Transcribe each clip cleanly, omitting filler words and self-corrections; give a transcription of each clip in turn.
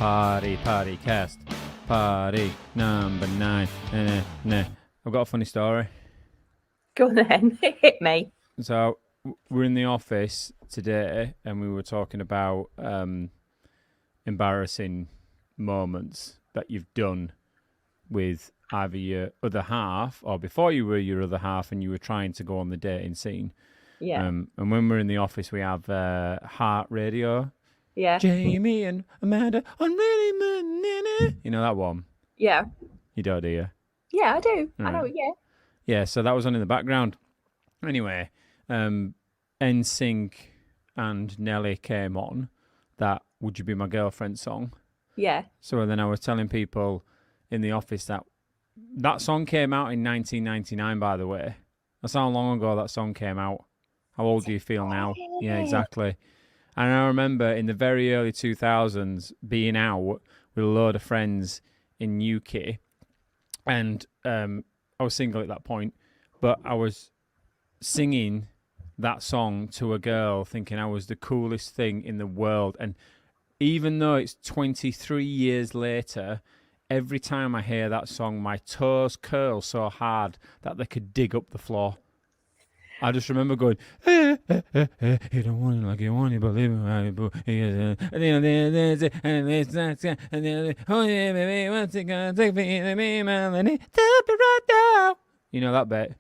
Party cast. Party number 9. I've got a funny story. Go on then, hit me. So we're in the office today and we were talking about embarrassing moments that you've done with either your other half or before you were your other half and you were trying to go on the dating scene. Yeah. And when we're in the office, we have heart radio. Yeah. Jamie and Amanda on really, you know that one? Yeah. You don't, do you? Yeah, I do. I know, Right. yeah. Yeah, so that was on in the background. Anyway, NSYNC and Nelly came on that Would You Be My Girlfriend song. Yeah. So then I was telling people in the office that song came out in 1999, by the way. That's how long ago that song came out. How old do you feel now? Yeah, exactly. And I remember in the very early 2000s being out with a load of friends in UK. And I was single at that point, but I was singing that song to a girl thinking I was the coolest thing in the world. And even though it's 23 years later, every time I hear that song, my toes curl so hard that they could dig up the floor. I just remember going, you don't want it like you want it, believe me, what's it gonna take for you to be Melanie? Right now. You know that bit?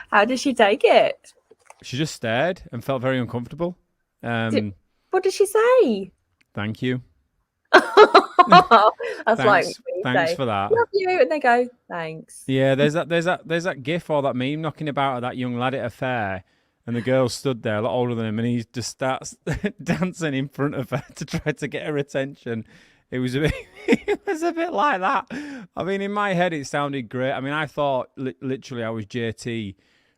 How did she take it? She just stared and felt very uncomfortable. What did she say? Thank you. That's like Thanks say, for that. Love you, and they go, thanks. Yeah, there's that gif or that meme knocking about of that young lad at a fair, and the girl stood there a lot older than him, and he just starts dancing in front of her to try to get her attention. It was a bit like that. I mean, in my head, it sounded great. I mean, I thought literally I was JT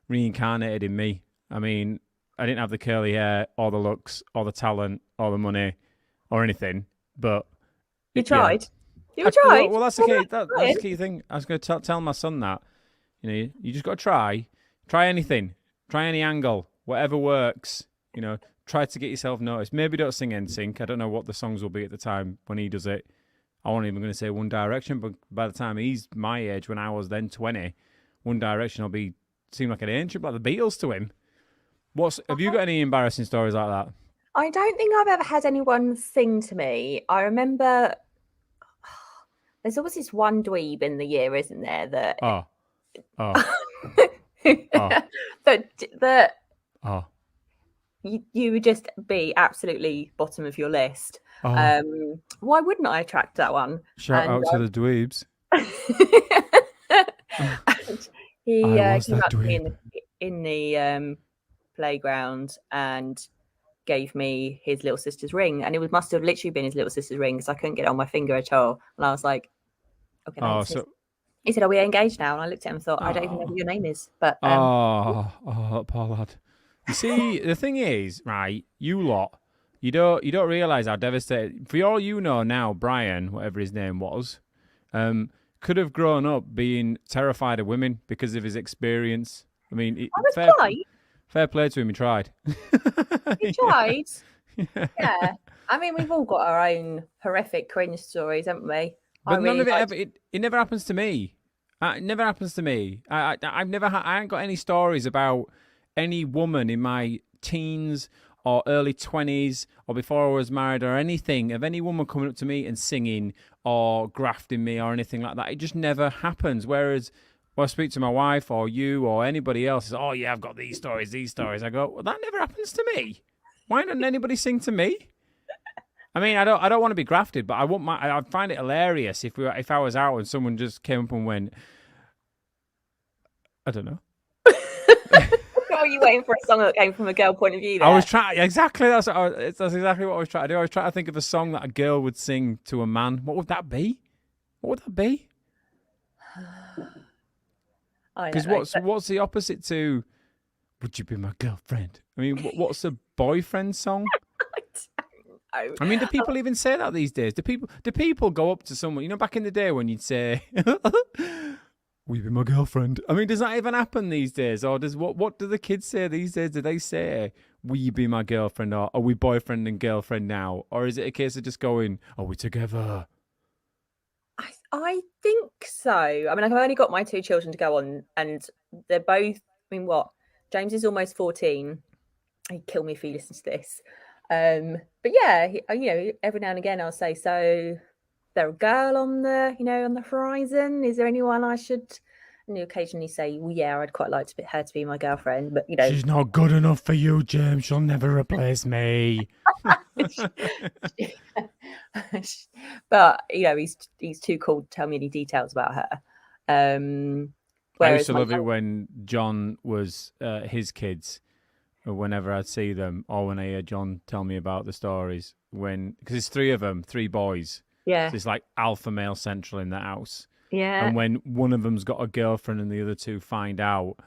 reincarnated in me. I mean, I didn't have the curly hair or the looks or the talent or the money or anything, but You tried. Yeah. You tried. Well, that's the key. That's the key thing. I was going to tell my son that. You know, you just got to try anything, try any angle, whatever works. You know, try to get yourself noticed. Maybe don't sing NSYNC. I don't know what the songs will be at the time when he does it. I wasn't even going to say One Direction, but by the time he's my age, when I was then 20, One Direction will seem like an ancient, like the Beatles to him. Have you got any embarrassing stories like that? I don't think I've ever had anyone sing to me. I remember there's always this one dweeb in the year, isn't there? That you would just be absolutely bottom of your list. Why wouldn't I attract that one? Shout out to the dweebs. He came up to me in the playground and gave me his little sister's ring, and it must have literally been his little sister's ring because I couldn't get it on my finger at all. And I was like, okay. He said, "Are we engaged now?" And I looked at him and thought, I don't even know who your name is. But poor lad. You see, the thing is, right? You lot, you don't realize how devastated. For all you know now, Brian, whatever his name was, could have grown up being terrified of women because of his experience. I mean, fair play to him. He tried. He tried. Yeah. I mean, we've all got our own horrific cringe stories, haven't we? But none of it ever. It never happens to me. It never happens to me. I ain't got any stories about any woman in my teens or early 20s or before I was married or anything of any woman coming up to me and singing or grafting me or anything like that. It just never happens. Whereas when I speak to my wife or you or anybody else, oh yeah, I've got these stories. I go, well, that never happens to me. Why doesn't anybody sing to me? I mean, I don't want to be grafted, but I'd find it hilarious if I was out and someone just came up and went, I don't know. Are you waiting for a song that came from a girl point of view there? I was trying, exactly, that's exactly what I was trying to do. I was trying to think of a song that a girl would sing to a man. What would that be? Because what's the opposite to Would You Be My Girlfriend? I mean, what's a boyfriend song? I mean, do people even say that these days? Do people go up to someone? You know, back in the day when you'd say, "Will you be my girlfriend?" I mean, does that even happen these days, or what do the kids say these days? Do they say, will you be my girlfriend, or are we boyfriend and girlfriend now? Or is it a case of just going, are we together? I think so. I mean, I've only got my 2 children to go on, and they're both, I mean, what? James is almost 14. He'd kill me if he listens to this. But yeah, every now and again I'll say, so there a girl on the, on the horizon? Is there anyone I should? And you occasionally say, well, yeah, I'd quite like her to be my girlfriend, but She's not good enough for you, James. She'll never replace me. But he's too cool to tell me any details about her. I used to love it when John was his kids. Whenever I'd see them, or when I hear John tell me about the stories, because it's 3 of them, 3 boys. Yeah, so it's like alpha male central in the house. Yeah, and when one of them's got a girlfriend and the other 2 find out,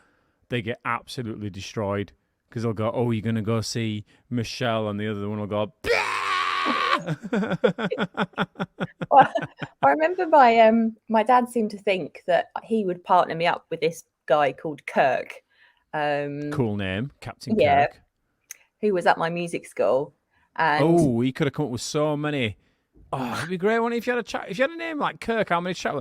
they get absolutely destroyed because they'll go, "Oh, you're gonna go see Michelle," and the other one will go, well, I remember my dad seemed to think that he would partner me up with this guy called Kirk. Cool name, Captain Kirk. Who was at my music school. And he could have come up with so many. Oh, it'd be great, wouldn't it, if you had a chat? If you had a name like Kirk, how many chat?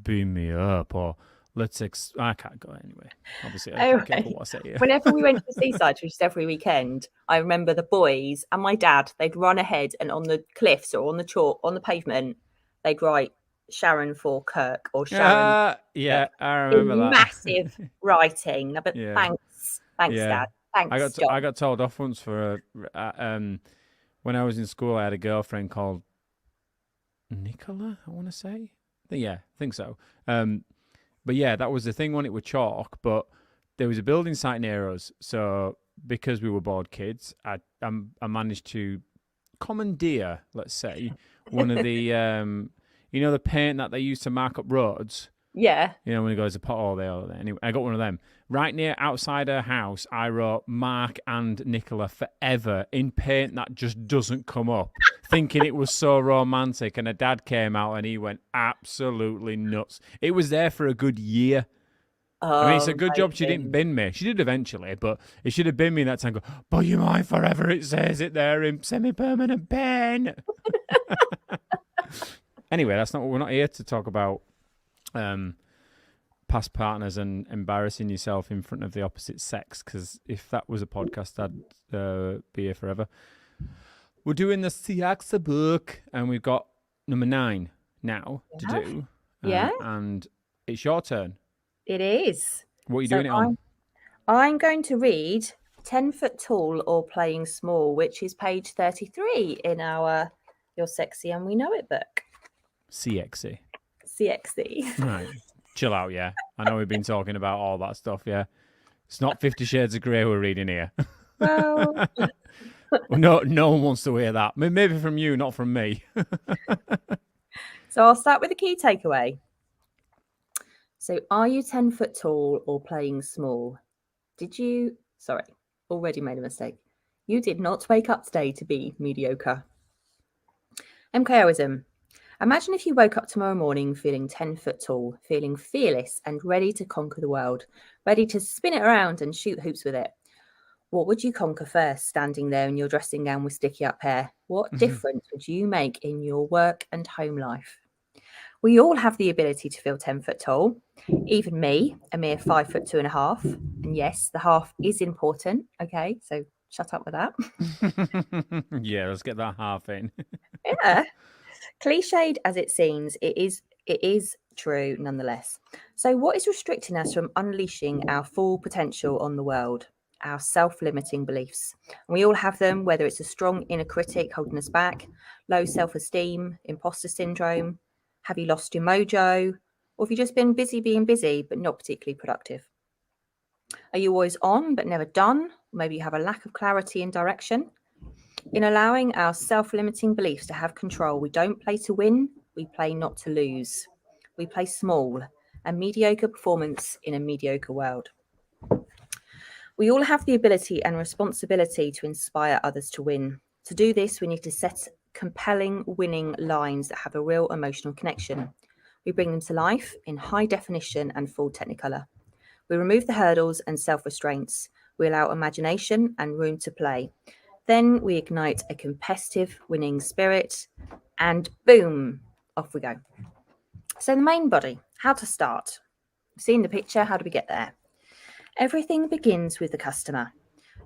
Beam me up, or I can't go anyway. Obviously, I can't get what I say here. Whenever we went to the seaside, which is every weekend, I remember the boys and my dad, they'd run ahead and on the cliffs or on the chalk, on the pavement, they'd write Sharon for Kirk or Sharon. Yeah, I remember that. Massive writing. But thanks, Dad. Thanks, I got told off once for when I was in school. I had a girlfriend called Nicola, I want to say. Yeah, I think so. But yeah, that was the thing when it was chalk. But there was a building site near us, so because we were bored kids, I managed to commandeer, let's say, one of the the paint that they used to mark up roads. Yeah. When it goes a pothole there. Anyway, I got one of them. Right near outside her house, I wrote Mark and Nicola forever in paint that just doesn't come up, thinking it was so romantic. And her dad came out and he went absolutely nuts. It was there for a good year. I mean, it's a good job she didn't bin me. She did eventually, but it should have been me that time. Go, but you're mine forever. It says it there in semi-permanent pen. Anyway, we're not here to talk about past partners and embarrassing yourself in front of the opposite sex, because if that was a podcast, I'd be here forever. We're doing the CX'y book, and we've got number 9 now to do. And it's your turn. It is. What are you doing it on? I'm going to read 10 Foot Tall or Playing Small, which is page 33 in our You're Sexy and We Know It book. CX'y. Right. Chill out, yeah. I know we've been talking about all that stuff, yeah. It's not 50 Shades of Grey we're reading here. Well... no one wants to hear that. Maybe from you, not from me. So I'll start with the key takeaway. So are you 10 foot tall or playing small? Already made a mistake. You did not wake up today to be mediocre. MKOism. Imagine if you woke up tomorrow morning feeling 10 foot tall, feeling fearless and ready to conquer the world, ready to spin it around and shoot hoops with it. What would you conquer first, standing there in your dressing gown with sticky up hair? What difference would you make in your work and home life? We all have the ability to feel 10 foot tall. Even me, a mere 5 foot 2.5. And yes, the half is important. Okay, so shut up with that. Yeah, let's get that half in. Yeah. Cliched as it seems, it is true nonetheless. So what is restricting us from unleashing our full potential on the world? Our self-limiting beliefs. And we all have them, whether it's a strong inner critic holding us back, low self-esteem, imposter syndrome, have you lost your mojo, or have you just been busy being busy but not particularly productive? Are you always on but never done? Maybe you have a lack of clarity and direction. In allowing our self-limiting beliefs to have control, we don't play to win, we play not to lose. We play small, a mediocre performance in a mediocre world. We all have the ability and responsibility to inspire others to win. To do this, we need to set compelling, winning lines that have a real emotional connection. We bring them to life in high definition and full technicolor. We remove the hurdles and self-restraints. We allow imagination and room to play. Then we ignite a competitive winning spirit, and boom, off we go. So the main body, how to start. Seeing the picture, how do we get there? Everything begins with the customer.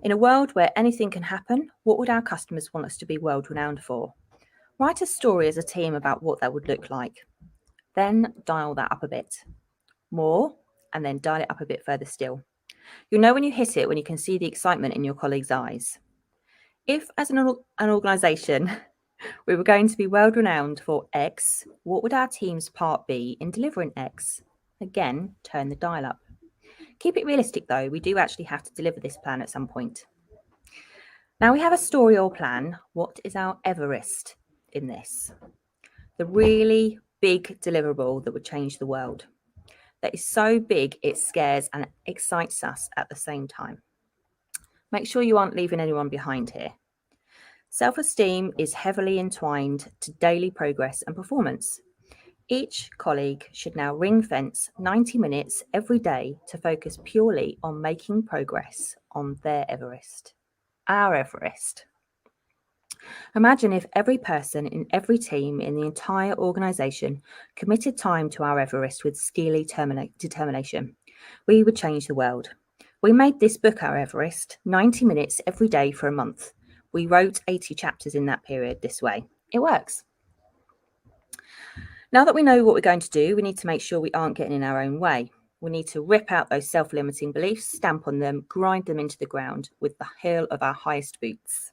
In a world where anything can happen, what would our customers want us to be world renowned for? Write a story as a team about what that would look like. Then dial that up a bit more, and then dial it up a bit further still. You'll know when you hit it when you can see the excitement in your colleagues' eyes. If, as an organisation, we were going to be world renowned for X, what would our team's part be in delivering X? Again, turn the dial up. Keep it realistic though, we do actually have to deliver this plan at some point. Now we have a story or plan. What is our Everest in this? The really big deliverable that would change the world. That is so big it scares and excites us at the same time. Make sure you aren't leaving anyone behind here. Self-esteem is heavily entwined to daily progress and performance. Each colleague should now ring-fence 90 minutes every day to focus purely on making progress on their Everest, our Everest. Imagine if every person in every team in the entire organisation committed time to our Everest with steely determination. We would change the world. We made this book our Everest, 90 minutes every day for a month. We wrote 80 chapters in that period this way. It works. Now that we know what we're going to do, we need to make sure we aren't getting in our own way. We need to rip out those self-limiting beliefs, stamp on them, grind them into the ground with the heel of our highest boots.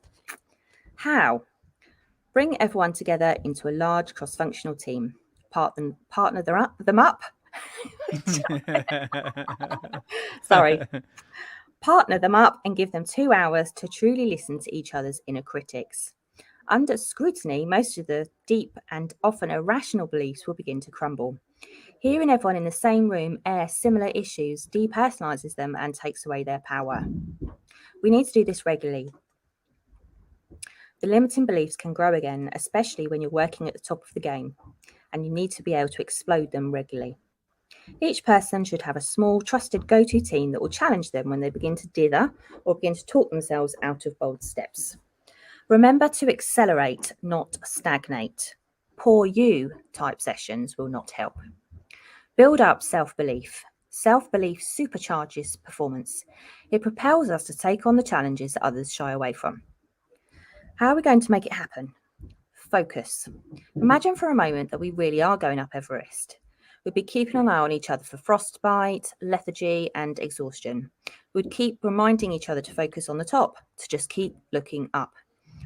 How? Bring everyone together into a large cross-functional team. Partner them up. Sorry. Partner them up and give them 2 hours to truly listen to each other's inner critics. Under scrutiny, most of the deep and often irrational beliefs will begin to crumble. Hearing everyone in the same room air similar issues depersonalizes them and takes away their power. We need to do this regularly. The limiting beliefs can grow again, especially when you're working at the top of the game, and you need to be able to explode them regularly. Each person should have a small, trusted go-to team that will challenge them when they begin to dither or begin to talk themselves out of bold steps. Remember to accelerate, not stagnate. Poor you type sessions will not help. Build up self-belief. Self-belief supercharges performance. It propels us to take on the challenges that others shy away from. How are we going to make it happen? Focus. Imagine for a moment that we really are going up Everest. We'd be keeping an eye on each other for frostbite, lethargy, and exhaustion. We'd keep reminding each other to focus on the top, to just keep looking up.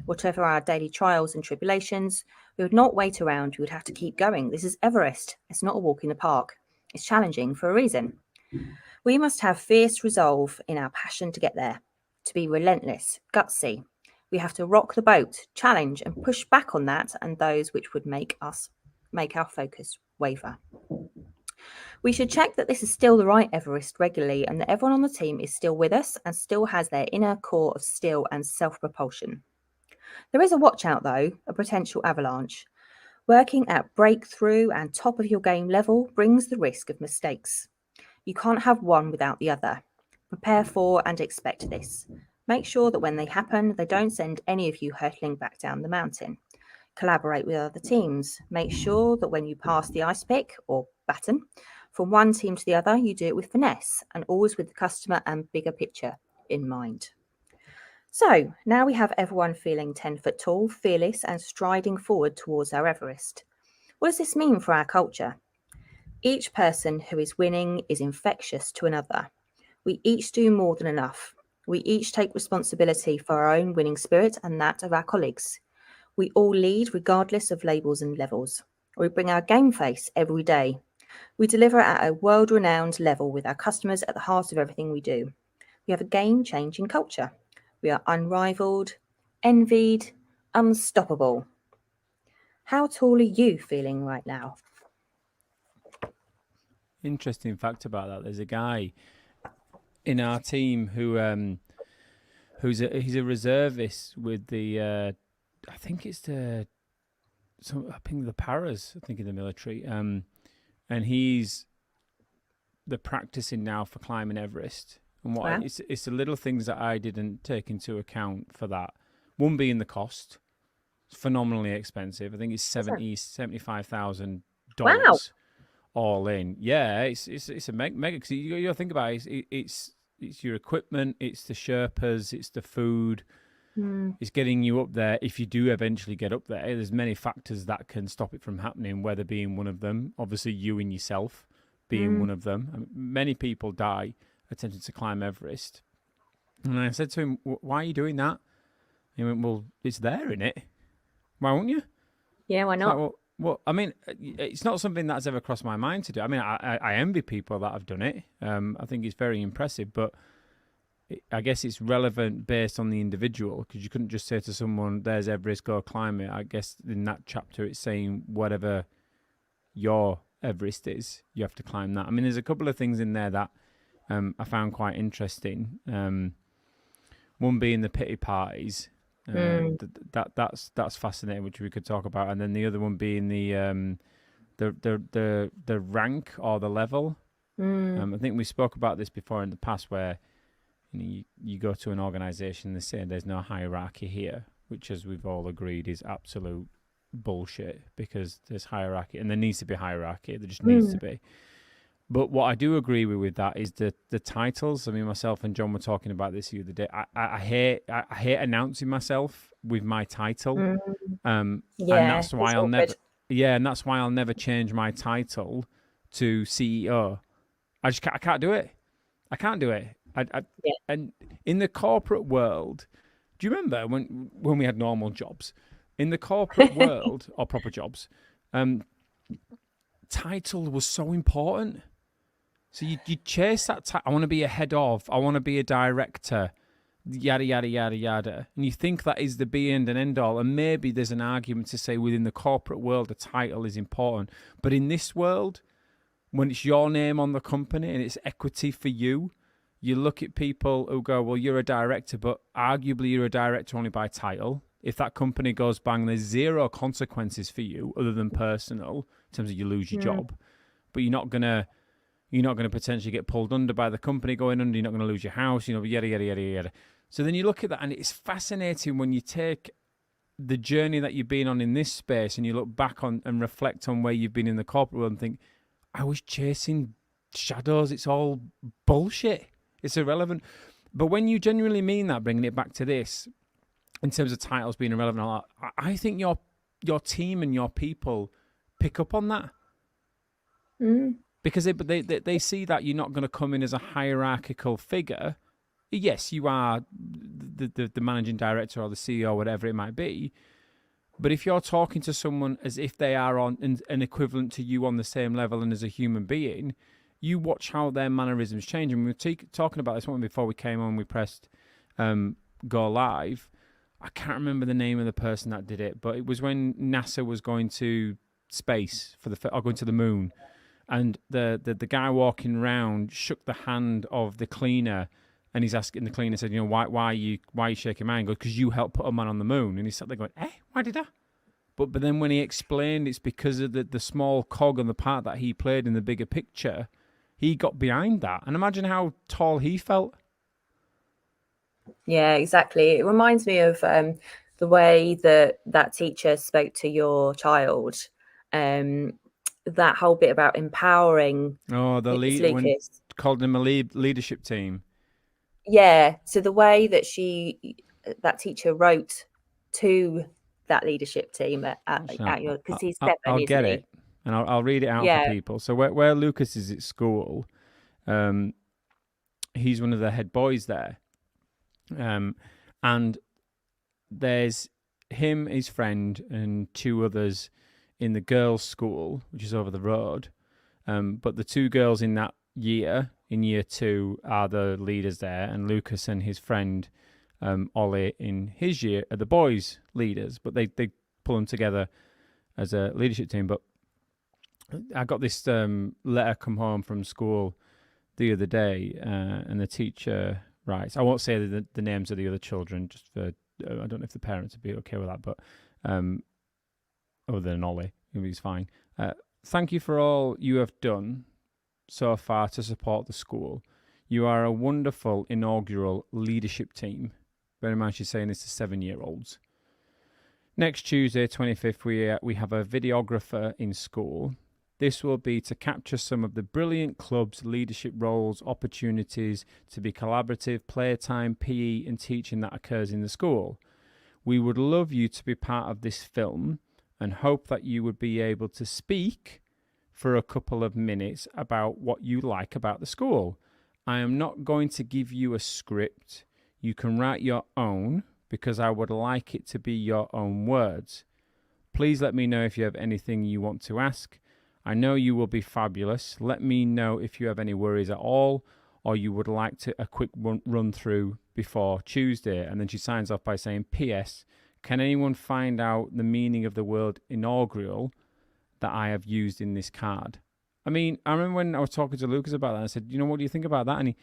Whatever our daily trials and tribulations, we would not wait around. We would have to keep going. This is Everest. It's not a walk in the park. It's challenging for a reason. We must have fierce resolve in our passion to get there, to be relentless, gutsy. We have to rock the boat, challenge and push back on that and those which would make our focus waver. We should check that this is still the right Everest regularly and that everyone on the team is still with us and still has their inner core of steel and self-propulsion. There is a watch out though, a potential avalanche. Working at breakthrough and top of your game level brings the risk of mistakes. You can't have one without the other. Prepare for and expect this. Make sure that when they happen, they don't send any of you hurtling back down the mountain. Collaborate with other teams. Make sure that when you pass the ice pick or baton from one team to the other, you do it with finesse and always with the customer and bigger picture in mind. So now we have everyone feeling 10 foot tall, fearless and striding forward towards our Everest. What does this mean for our culture? Each person who is winning is infectious to another. We each do more than enough. We each take responsibility for our own winning spirit and that of our colleagues. We all lead regardless of labels and levels. We bring our game face every day. We deliver at a world-renowned level with our customers at the heart of everything we do. We have a game-changing culture. We are unrivaled, envied, unstoppable. How tall are you feeling right now? Interesting fact about that. There's a guy in our team who he's a reservist with the I think the paras, I think, in the military. And he's the practicing now for climbing Everest. And Wow. it's the little things that I didn't take into account for that. One being the cost. It's phenomenally expensive. I think it's Wow. $75,000 all in. Yeah, it's a mega. Because you think about it, it's your equipment, it's the Sherpas, it's the food, it's getting you up there. If you do eventually get up there, there's many factors that can stop it from happening. Weather being one of them. Obviously, you and yourself being one of them. I mean, many people die attempting to climb Everest. And I said to him, "Why are you doing that?" He went, "Well, it's there, in it. Why won't you?" Yeah, why It's like, not? well, I mean, it's not something that's ever crossed my mind to do. I mean, I envy people that have done it. I think it's very impressive, but I guess it's relevant based on the individual, because you couldn't just say to someone, "There's Everest, go climb it." I guess in that chapter, it's saying whatever your Everest is, you have to climb that. I mean, there's a couple of things in there that I found quite interesting. One being the pity parties. That's fascinating, which we could talk about, and then the other one being the rank or the level. I think we spoke about this before in the past, where you go to an organisation and they say there's no hierarchy here, which, as we've all agreed, is absolute bullshit, because there's hierarchy and there needs to be hierarchy. There just needs to be. But what I do agree with that is the titles. I mean, myself and John were talking about this the other day. I hate announcing myself with my title, and that's why I'll never. Yeah, and that's why I'll never change my title to CEO. I can't do it. I can't do it. And in the corporate world, do you remember when we had normal jobs? In the corporate world, or proper jobs, title was so important. So you chase that title. I want to be a head of. I want to be a director. Yada yada yada yada. And you think that is the be and end all. And maybe there's an argument to say within the corporate world a title is important, but in this world, when it's your name on the company and it's equity for you, you look at people who go, "Well, you're a director, but arguably you're a director only by title. If that company goes bang, there's zero consequences for you other than personal, in terms of you lose your job. But you're not gonna potentially get pulled under by the company going under. You're not gonna lose your house. Yada yada yada yada." So then you look at that, and it's fascinating when you take the journey that you've been on in this space and you look back on and reflect on where you've been in the corporate world and think, I was chasing shadows. It's all bullshit. It's irrelevant. But when you genuinely mean that, bringing it back to this, in terms of titles being irrelevant, I think your team and your people pick up on that. Because they see that you're not going to come in as a hierarchical figure. Yes, you are the managing director or the CEO, whatever it might be. But if you're talking to someone as if they are on an equivalent to you on the same level and as a human being, you watch how their mannerisms change. And we were talking about this one before we came on. We pressed go live. I can't remember the name of the person that did it, but it was when NASA was going to space or going to the moon, and the guy walking around shook the hand of the cleaner, and he's asking the cleaner, said, why are you shaking my hand? He goes, because you helped put a man on the moon. And he sat there going, why did I? But then when he explained it's because of the small cog on the part that he played in the bigger picture, he got behind that. And imagine how tall he felt. Yeah, exactly. It reminds me of the way that teacher spoke to your child. That whole bit about empowering. Oh, the lead, when called them a leadership team. Yeah. So the way that that teacher wrote to that leadership team at your, because he's 7, I'll get it, and I'll read it out for people. So where Lucas is at school, he's one of the head boys there, and there's him, his friend, and 2 others in the girls' school, which is over the road. But the 2 girls in that year, in year 2, are the leaders there, and Lucas and his friend Ollie in his year are the boys' leaders. But they pull them together as a leadership team. But I got this letter come home from school the other day, and the teacher writes, I won't say the names of the other children, just for I don't know if the parents would be okay with that, but other than Ollie, he's fine. Thank you for all you have done so far to support the school. You are a wonderful inaugural leadership team. Bear in mind, she's saying this to 7-year-olds. Next Tuesday, 25th, we have a videographer in school. This will be to capture some of the brilliant clubs, leadership roles, opportunities to be collaborative, playtime, PE, and teaching that occurs in the school. We would love you to be part of this film and hope that you would be able to speak for a couple of minutes about what you like about the school. I am not going to give you a script. You can write your own because I would like it to be your own words. Please let me know if you have anything you want to ask. I know you will be fabulous. Let me know if you have any worries at all or you would like a quick run through before Tuesday. And then she signs off by saying, P.S. Can anyone find out the meaning of the word inaugural that I have used in this card? I mean, I remember when I was talking to Lucas about that, I said, what do you think about that? And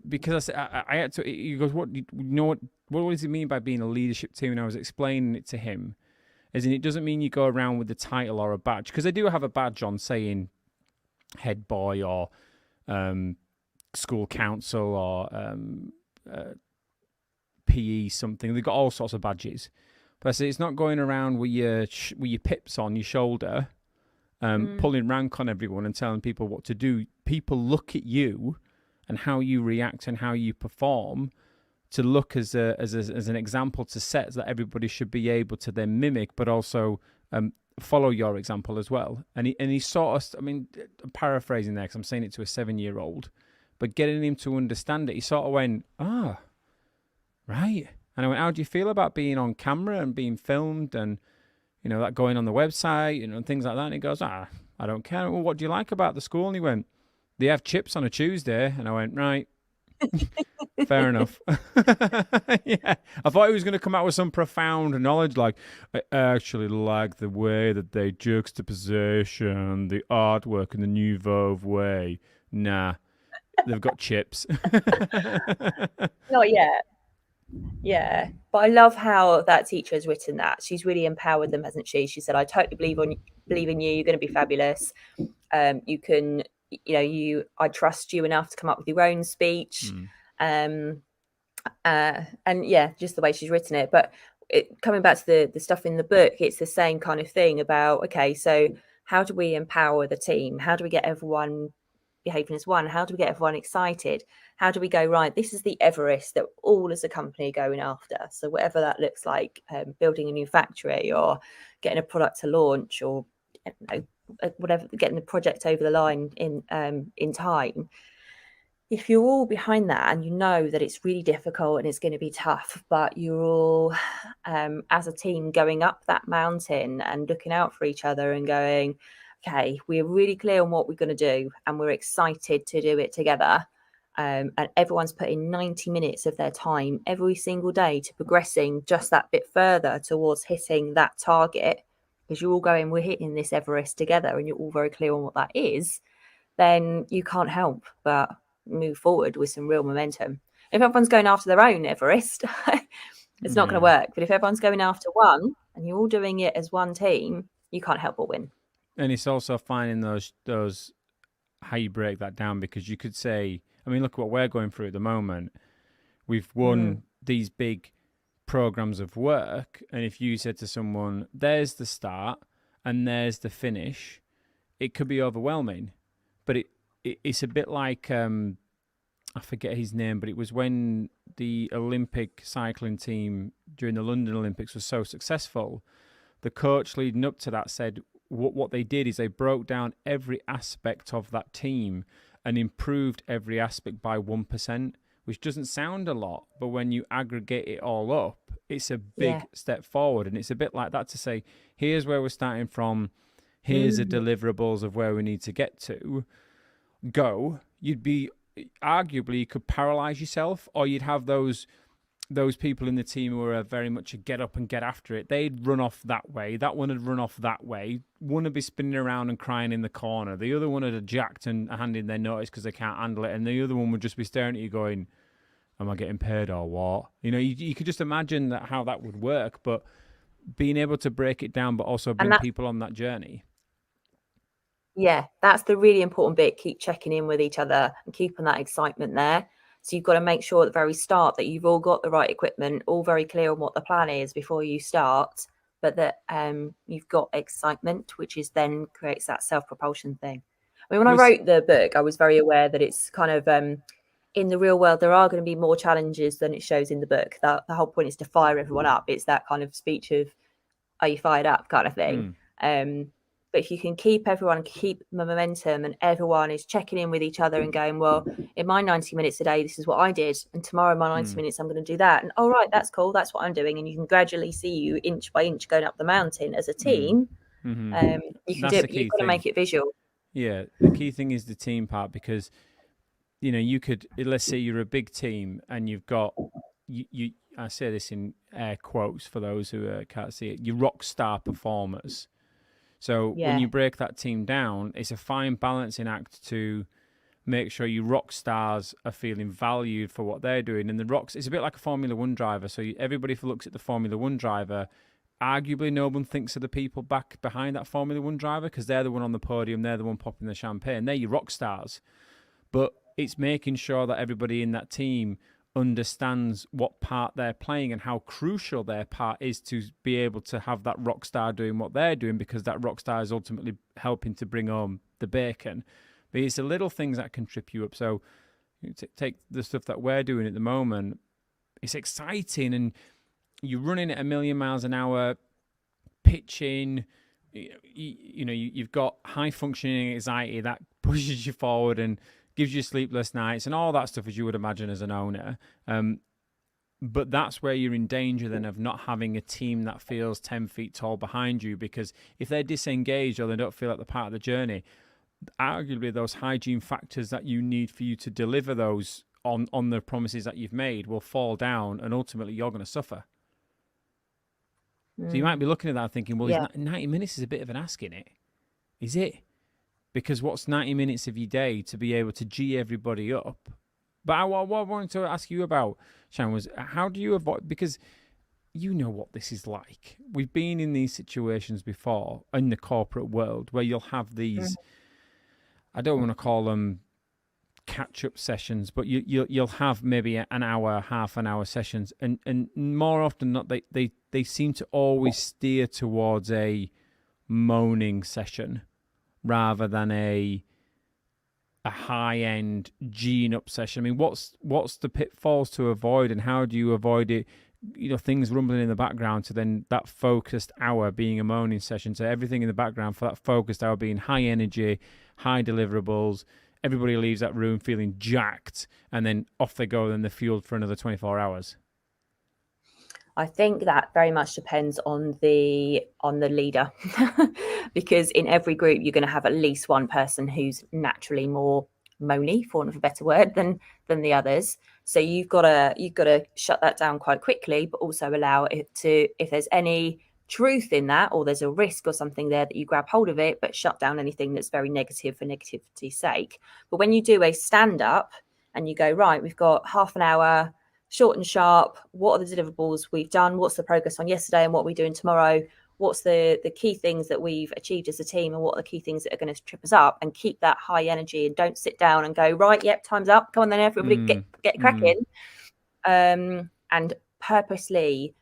because I had to, he goes, what does it mean by being a leadership team? And I was explaining it to him, as in it doesn't mean you go around with the title or a badge, because they do have a badge on saying head boy or school council or PE something. They've got all sorts of badges. But I say it's not going around with your pips on your shoulder, pulling rank on everyone and telling people what to do. People look at you and how you react and how you perform to look as an example to set that everybody should be able to then mimic, but also follow your example as well. And he sort of, I mean, I'm paraphrasing there because I'm saying it to a 7-year-old, but getting him to understand it, he sort of went, right. And I went, how do you feel about being on camera and being filmed and, that going on the website, and things like that? And he goes, I don't care. Well, what do you like about the school? And he went, they have chips on a Tuesday. And I went, right. Fair enough. Yeah. I thought he was going to come out with some profound knowledge like, I actually like the way that they juxtaposition the artwork in the Nouveau way. Nah, they've got chips. Not yet. Yeah, but I love how that teacher has written that. She's really empowered them, hasn't she? She said, I totally believe in you. You're going to be fabulous. You can, I trust you enough to come up with your own speech. And yeah, just the way she's written it. But coming back to the stuff in the book, it's the same kind of thing about, okay, so how do we empower the team? How do we get everyone behaving as one? How do we get everyone excited? How do we go, right, this is the Everest that all as a company are going after? So whatever that looks like, building a new factory or getting a product to launch or whatever, getting the project over the line in time. If you're all behind that and you know that it's really difficult and it's going to be tough, but you're all as a team going up that mountain and looking out for each other and going, okay, we're really clear on what we're going to do and we're excited to do it together. And everyone's putting 90 minutes of their time every single day to progressing just that bit further towards hitting that target, because you're all going, we're hitting this Everest together, and you're all very clear on what that is, then you can't help but move forward with some real momentum. If everyone's going after their own Everest, it's not going to work. But if everyone's going after one and you're all doing it as one team, you can't help but win. And it's also finding those how you break that down, because you could say, I mean, look at what we're going through at the moment. We've won these big programs of work, and if you said to someone, there's the start and there's the finish, it could be overwhelming. But it's a bit like, I forget his name, but it was when the Olympic cycling team during the London Olympics was so successful, the coach leading up to that said what they did is they broke down every aspect of that team and improved every aspect by 1%, which doesn't sound a lot, but when you aggregate it all up, it's a big step forward. And it's a bit like that to say, here's where we're starting from, here's the deliverables of where we need to get to. Go. You'd be, arguably, you could paralyze yourself, or you'd have those people in the team who are very much a get up and get after it. They'd run off that way. That one would run off that way. One would be spinning around and crying in the corner. The other one would have jacked and handed their notice because they can't handle it. And the other one would just be staring at you going, am I getting paid or what? You could just imagine how that would work, but being able to break it down, but also bring people on that journey. Yeah, that's the really important bit. Keep checking in with each other and keeping that excitement there. So you've got to make sure at the very start that you've all got the right equipment, all very clear on what the plan is before you start, but that you've got excitement, which is then creates that self-propulsion thing. I mean, when I wrote the book, I was very aware that it's kind of in the real world, there are going to be more challenges than it shows in the book. That the whole point is to fire everyone up. It's that kind of speech of, are you fired up kind of thing. But if you can keep everyone, keep the momentum, and everyone is checking in with each other and going, well, in my 90 minutes a day, this is what I did. And tomorrow, my 90 minutes, I'm going to do that. And all right, that's cool. That's what I'm doing. And you can gradually see you inch by inch going up the mountain as a team. You can do it, you've got to make it visual. Yeah. The key thing is the team part, because, you know, you could, let's say you're a big team and you've got, you I say this in air quotes for those who can't see it, you rock star performers. So when you break that team down, it's a fine balancing act to make sure you rock stars are feeling valued for what they're doing. And the rocks, it's a bit like a Formula One driver. So everybody looks at the Formula One driver, arguably no one thinks of the people back behind that Formula One driver, because they're the one on the podium, they're the one popping the champagne, they're your rock stars. But it's making sure that everybody in that team understands what part they're playing and how crucial their part is to be able to have that rock star doing what they're doing, because that rock star is ultimately helping to bring home the bacon. But it's the little things that can trip you up. So you take the stuff that we're doing at the moment, it's exciting, and you're running at 1,000,000 miles an hour, pitching, you've got high functioning anxiety that pushes you forward and gives you sleepless nights and all that stuff, as you would imagine as an owner. But that's where you're in danger then of not having a team that feels 10 feet tall behind you, because if they're disengaged or they don't feel like they're part of the journey, arguably those hygiene factors that you need for you to deliver those on the promises that you've made will fall down, and ultimately you're going to suffer. So you might be looking at that thinking, well, 90 minutes is a bit of an ask in it. Is it? Because what's 90 minutes of your day to be able to G everybody up? But what I wanted to ask you about, Shan, was how do you avoid, because you know what this is like. We've been in these situations before in the corporate world where you'll have these, I don't want to call them catch-up sessions, but you'll have maybe an hour, half an hour sessions, and more often than not, they seem to always steer towards a moaning session rather than a high-end gene up session. I mean, what's the pitfalls to avoid, and how do you avoid it? You know, things rumbling in the background to then that focused hour being a moaning session. So everything in the background for that focused hour being high energy, high deliverables. Everybody leaves that room feeling jacked, and then off they go, then they're fueled for another 24 hours. I think that very much depends on the leader, because in every group you're going to have at least one person who's naturally more moany, for want of a better word, than the others. So you've got to shut that down quite quickly, but also allow it to, if there's any truth in that, or there's a risk or something there, that you grab hold of it, but shut down anything that's very negative for negativity's sake. But when you do a stand up and you go, right, we've got half an hour, short and sharp, what are the deliverables we've done, what's the progress on yesterday, and what are we doing tomorrow, what's the key things that we've achieved as a team, and what are the key things that are going to trip us up, and keep that high energy, and don't sit down and go, right, yep, time's up, come on then everybody, get cracking. And purposely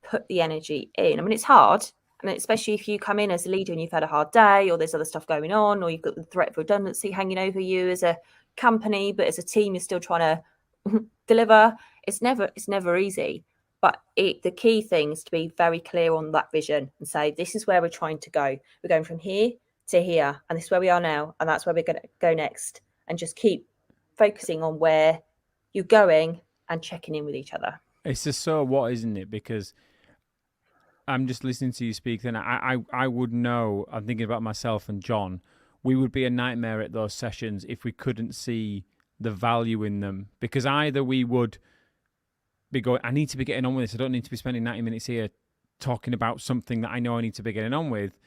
put the energy in. I mean, it's hard, and especially if you come in as a leader and you've had a hard day, or there's other stuff going on, or you've got the threat of redundancy hanging over you as a company, but as a team you're still trying to deliver. It's never easy, but the key thing is to be very clear on that vision and say, this is where we're trying to go. We're going from here to here, and this is where we are now, and that's where we're going to go next, and just keep focusing on where you're going and checking in with each other. It's just so what, isn't it? Because I'm just listening to you speak, and I would know, I'm thinking about myself and John, we would be a nightmare at those sessions if we couldn't see the value in them, because either we would be going, I need to be getting on with this, I don't need to be spending 90 minutes here talking about something that I know I need to be getting on with,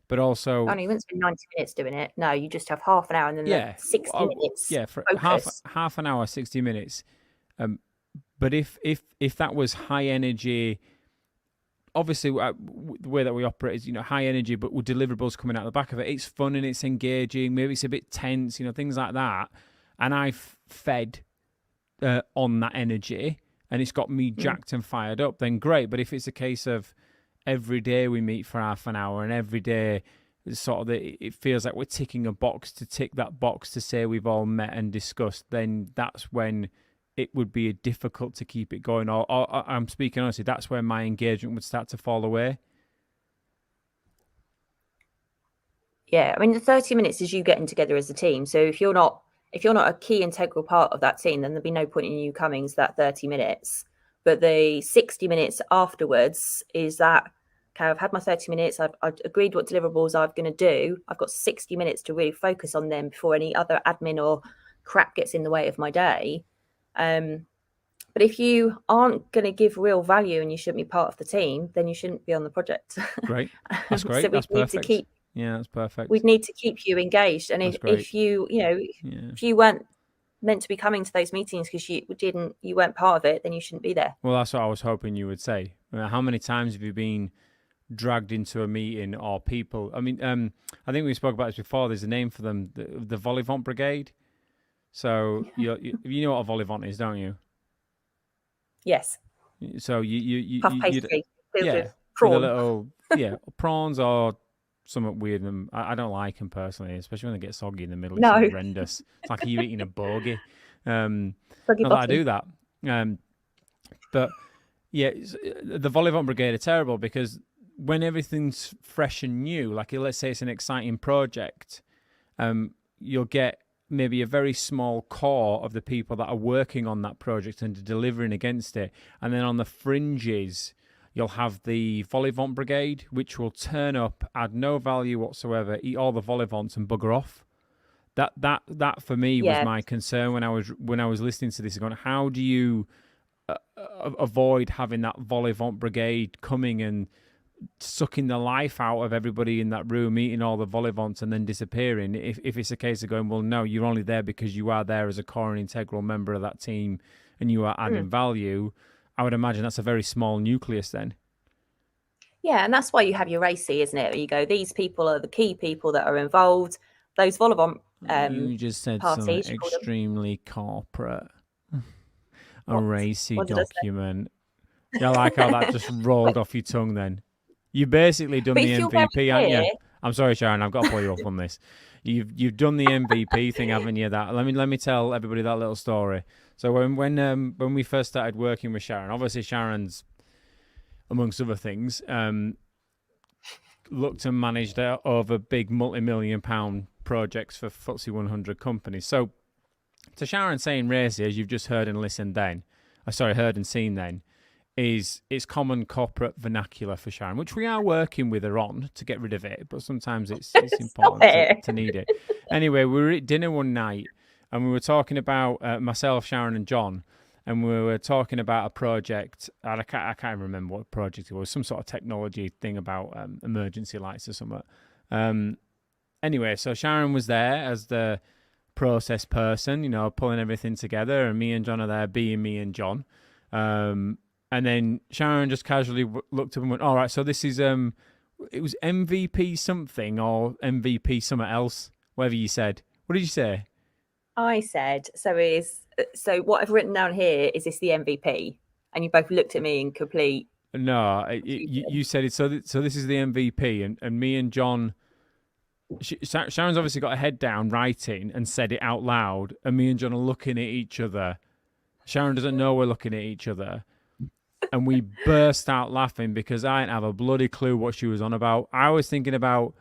but also... Oh, no, you wouldn't spend 90 minutes doing it. No, you just have half an hour and then 60 minutes. Yeah, for half an hour, 60 minutes. But if that was high energy, obviously the way that we operate is, high energy, but with deliverables coming out the back of it. It's fun and it's engaging. Maybe it's a bit tense, things like that. And I've fed on that energy, and it's got me jacked and fired up. Then great. But if it's a case of every day we meet for half an hour, and every day it feels like we're ticking a box to tick that box to say we've all met and discussed, then that's when it would be difficult to keep it going. Or I'm speaking honestly, that's where my engagement would start to fall away. Yeah, I mean, the 30 minutes is you getting together as a team. So if you're not a key integral part of that team, then there'd be no point in you coming to that 30 minutes. But the 60 minutes afterwards is that, okay, I've had my 30 minutes. I've agreed what deliverables I'm going to do. I've got 60 minutes to really focus on them before any other admin or crap gets in the way of my day. But if you aren't going to give real value and you shouldn't be part of the team, then you shouldn't be on the project. Great. That's great. So that's perfect. That's perfect. We'd need to keep you engaged. And if you weren't meant to be coming to those meetings because you weren't part of it, then you shouldn't be there. Well, that's what I was hoping you would say. How many times have you been dragged into a meeting or people? I mean, I think we spoke about this before. There's a name for them, the Volivant Brigade. So you know what a Volivant is, don't you? Yes. So you puff pastry filled with prawn. With a little prawns or something weird. I don't like them personally, especially when they get soggy in the middle. It's horrendous. It's like you eating a bogey. Not that I do that. But yeah, the Volivant Brigade are terrible because when everything's fresh and new, like let's say it's an exciting project, you'll get maybe a very small core of the people that are working on that project and delivering against it. And then on the fringes, you'll have the Volivant Brigade, which will turn up, add no value whatsoever, eat all the Volivants and bugger off. That for me was my concern when I was listening to this. Going, how do you avoid having that Volivant Brigade coming and sucking the life out of everybody in that room, eating all the Volivants and then disappearing? If it's a case of going, well, no, you're only there because you are there as a core and integral member of that team and you are adding value, I would imagine that's a very small nucleus then. Yeah, and that's why you have your RACI, isn't it? You go, these people are the key people that are involved. Those Volivant you just said parties, something extremely corporate. A RACI document. I like how that just rolled off your tongue then. You've basically done the MVP, haven't you? I'm sorry, Sharon, I've got to pull you up on this. You've done the MVP thing, haven't you? That let me tell everybody that little story. So when we first started working with Sharon, obviously Sharon's, amongst other things, looked and managed over big multi-million-pound projects for FTSE 100 companies. So to Sharon saying RACI, as you've just heard and seen then, is common corporate vernacular for Sharon, which we are working with her on to get rid of it, but sometimes it's important to need it. Anyway, we were at dinner one night and we were talking about myself, Sharon and John, and we were talking about a project. I can't remember what project it was, some sort of technology thing about emergency lights or something. Anyway, so Sharon was there as the process person, pulling everything together, and me and John are there being me and John. And then Sharon just casually looked up and went, all right, so this is, it was MVP something or MVP something else, whatever you said. What did you say? I said, so what I've written down here, is this the MVP? And you both looked at me in complete... No, you said it, so this is the MVP, and me and John... Sharon's obviously got her head down writing and said it out loud, and me and John are looking at each other. Sharon doesn't know we're looking at each other. And we burst out laughing because I didn't have a bloody clue what she was on about. I was thinking about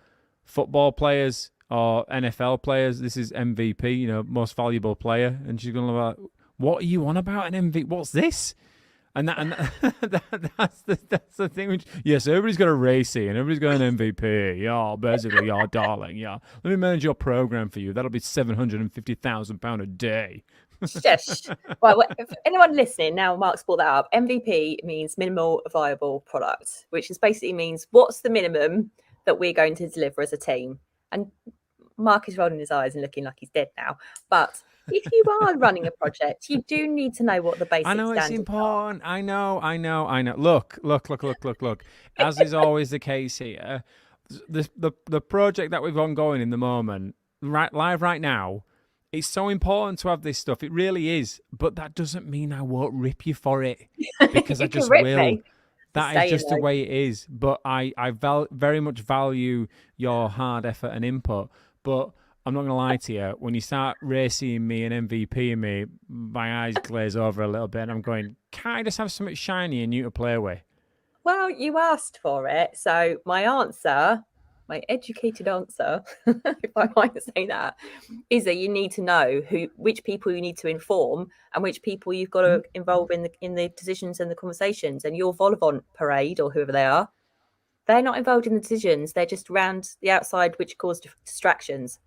football players or NFL players. This is MVP, most valuable player. And she's going like, what are you on about an MVP? What's this? And that's the thing. Which, yes, everybody's got a RACI and everybody's got an MVP. Yeah, basically, yeah, darling. Yeah, let me manage your program for you. That'll be £750,000 a day. Yes. Well, if anyone listening now, Mark's brought that up. MVP means minimal viable product, which is basically means what's the minimum that we're going to deliver as a team. And Mark is rolling his eyes and looking like he's dead now. But if you are running a project, you do need to know what the basic I know it's standards important. I know. Look. As is always the case here, the project that we've ongoing in the moment, live right now, it's so important to have this stuff. It really is. But that doesn't mean I won't rip you for it, because I just will. me. That is just the way it is. But I very much value your hard effort and input. But I'm not going to lie to you. When you start racing me and MVPing me, my eyes glaze over a little bit, and I'm going, can't I just have something shiny and new to play with? Well, you asked for it. So my answer, my educated answer, if I might say that, is that you need to know which people you need to inform and which people you've got to involve in the decisions and the conversations. And your Volivant parade, or whoever they are, they're not involved in the decisions. They're just around the outside, which cause distractions.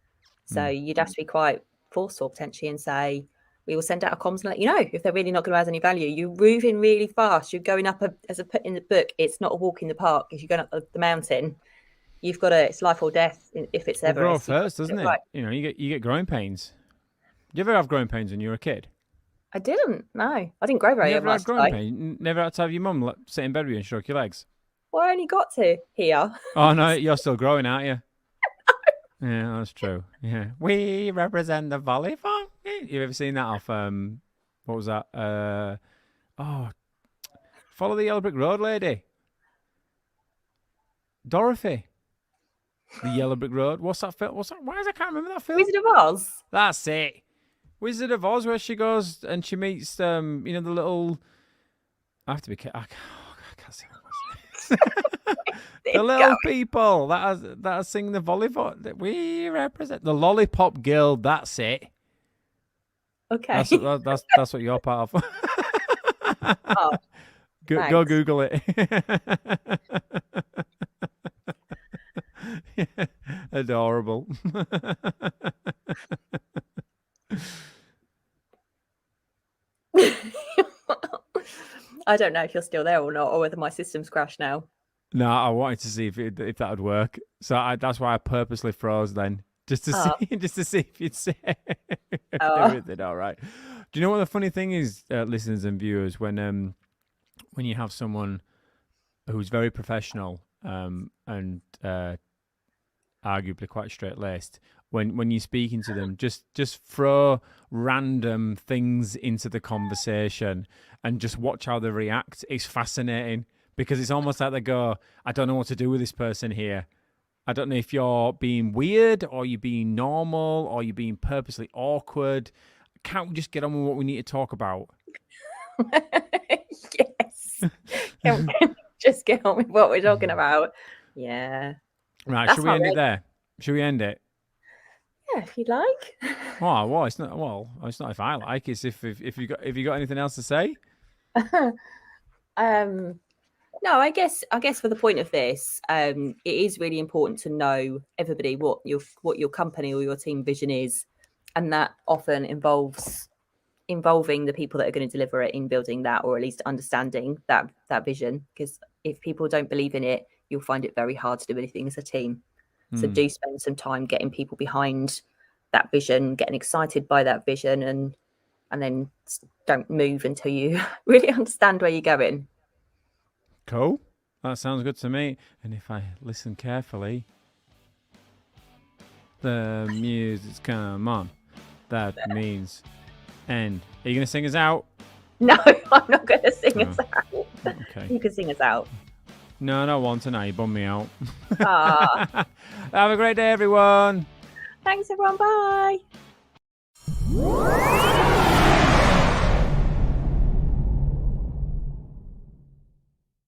So you'd have to be quite forceful potentially and say, we will send out a comms and let you know if they're really not going to add any value. You're moving really fast. You're going up, as I put in the book, it's not a walk in the park. If you're going up the mountain, you've got it's life or death if it's Everest. Grow first, doesn't it? Right. You know, you get growing pains. Did you ever have growing pains when you were a kid? I didn't. No, I didn't grow very much. Never had growing pain. Never had to have your mum sit in bed with you and stroke your legs. Well, I only got to here. Oh no, you're still growing, aren't you? Yeah, that's true. Yeah, we represent the volleyball. You ever seen that off? What was that? Follow the Yellow Brick Road lady, Dorothy. The Yellow Brick Road. What's that film? Why is I can't remember that film? Wizard of Oz. That's it. Wizard of Oz, where she goes and she meets the little. I have to be. I can't see that. The little people that are singing the volleyball that we represent, the Lollipop Guild. That's it. Okay, that's what you're part of. Oh, go Google it. Adorable. I don't know if you're still there or not, or whether my system's crashed now. No, I wanted to see if that would work. So that's why I purposely froze then, just to see if you'd say everything all right. Do you know what the funny thing is, listeners and viewers, when you have someone who's very professional and arguably quite straight-laced, when you're speaking to them, just throw random things into the conversation and just watch how they react. It's fascinating. Because it's almost like they go, I don't know what to do with this person here. I don't know if you're being weird or you're being normal or you're being purposely awkward. Can't we just get on with what we need to talk about? Yes. Can we just get on with what we're talking about? Yeah. Right, should we end it there? Should we end it? Yeah, if you'd like. Well, it's not. Well, it's not if I like. It's if you got anything else to say. No, I guess for the point of this, it is really important to know everybody what your company or your team vision is, and that often involving the people that are going to deliver it in building that, or at least understanding that vision. Because if people don't believe in it, you'll find it very hard to do anything as a team. So do spend some time getting people behind that vision, getting excited by that vision, and then don't move until you really understand where you're going. Cool. That sounds good to me. And if I listen carefully, the music's come on. That means end. Are you going to sing us out? No, I'm not going to sing us out. Okay. You can sing us out. No, not one tonight. You bummed me out. Have a great day, everyone. Thanks, everyone. Bye.